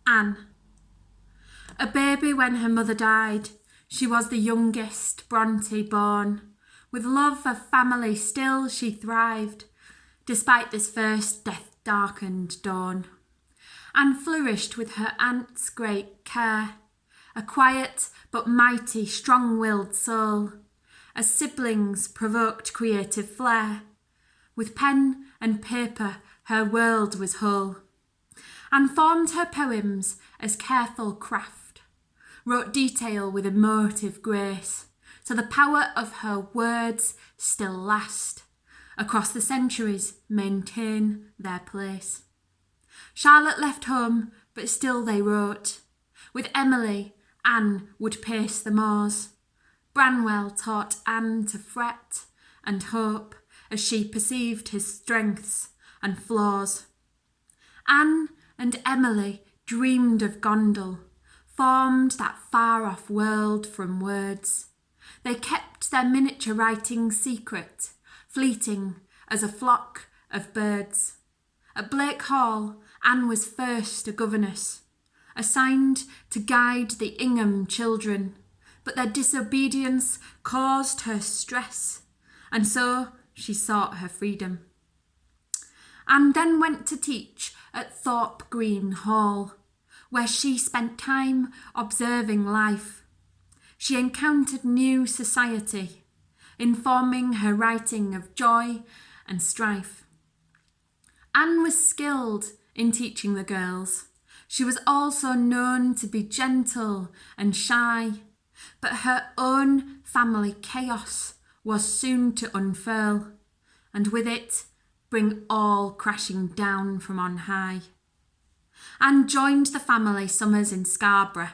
Anne. A baby when her mother died, she was the youngest Brontë born. With love of family still she thrived, despite this first death-darkened dawn. Anne flourished with her aunt's great care, a quiet but mighty, strong-willed soul. As siblings provoked creative flair, with pen and paper her world was whole. Anne formed her poems as careful craft, wrote detail with emotive grace, so the power of her words still last, across the centuries maintain their place. Charlotte left home, but still they wrote. With Emily, Anne would pace the moors. Branwell taught Anne to fret and hope as she perceived his strengths and flaws. Anne and Emily dreamed of Gondal, formed that far-off world from words. They kept their miniature writing secret, fleeting as a flock of birds. At Blake Hall, Anne was first a governess, assigned to guide the Ingham children, but their disobedience caused her stress, and so she sought her freedom. Anne then went to teach at Thorpe Green Hall, where she spent time observing life. She encountered new society, informing her writing of joy and strife. Anne was skilled in teaching the girls. She was also known to be gentle and shy, but her own family chaos was soon to unfurl, and with it bring all crashing down from on high. Anne joined the family summers in Scarborough,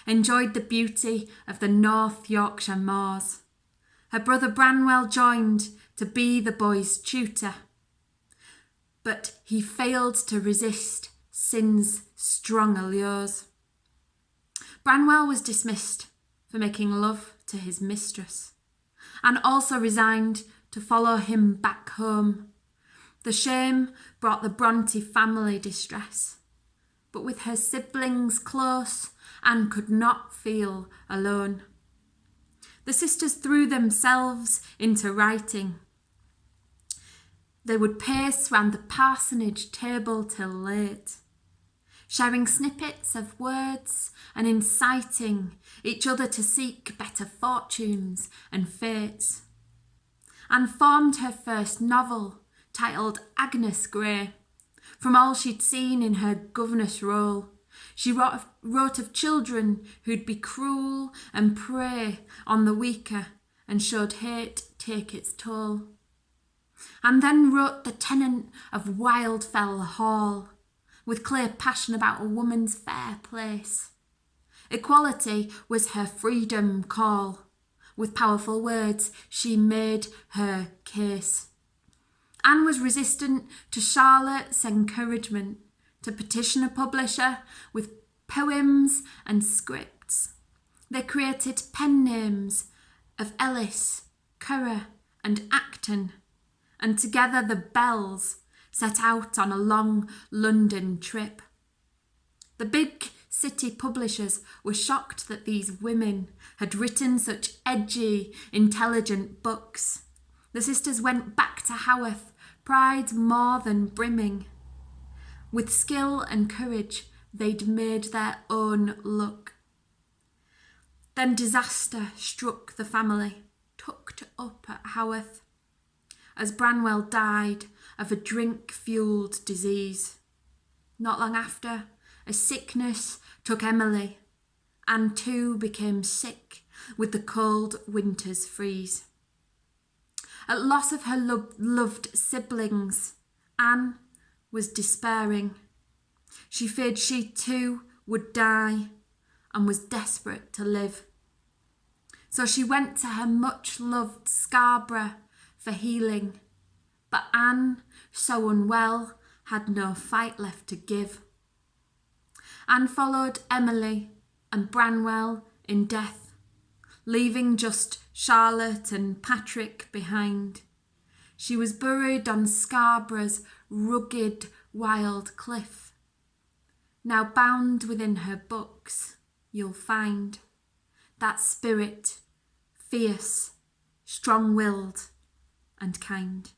enjoyed the beauty of the North Yorkshire moors. Her brother Branwell joined to be the boys' tutor, but he failed to resist sin's strong allures. Branwell was dismissed for making love to his mistress, and also resigned to follow him back home. The shame brought the Brontë family distress, but with her siblings close, Anne could not feel alone. The sisters threw themselves into writing. They would pace round the parsonage table till late, sharing snippets of words and inciting each other to seek better fortunes and fates. Anne formed her first novel, titled Agnes Grey, from all she'd seen in her governess role. She wrote of children who'd be cruel and prey on the weaker, and showed hate take its toll. And then wrote The Tenant of Wildfell Hall, with clear passion about a woman's fair place. Equality was her freedom call. With powerful words, she made her case. Anne was resistant to Charlotte's encouragement to petition a publisher with poems and scripts. They created pen names of Ellis, Currer and Acton, and together the Bells set out on a long London trip. The big city publishers were shocked that these women had written such edgy, intelligent books. The sisters went back to Haworth, pride more than brimming. With skill and courage, they'd made their own luck. Then disaster struck the family, tucked up at Haworth, as Branwell died of a drink-fuelled disease. Not long after, a sickness took Emily, and too became sick with the cold winter's freeze. At loss of her loved siblings, Anne was despairing. She feared she too would die and was desperate to live. So she went to her much-loved Scarborough for healing, but Anne, so unwell, had no fight left to give. Anne followed Emily and Branwell in death, leaving just Charlotte and Patrick behind. She was buried on Scarborough's rugged, wild cliff. Now bound within her books, you'll find that spirit, fierce, strong-willed and kind.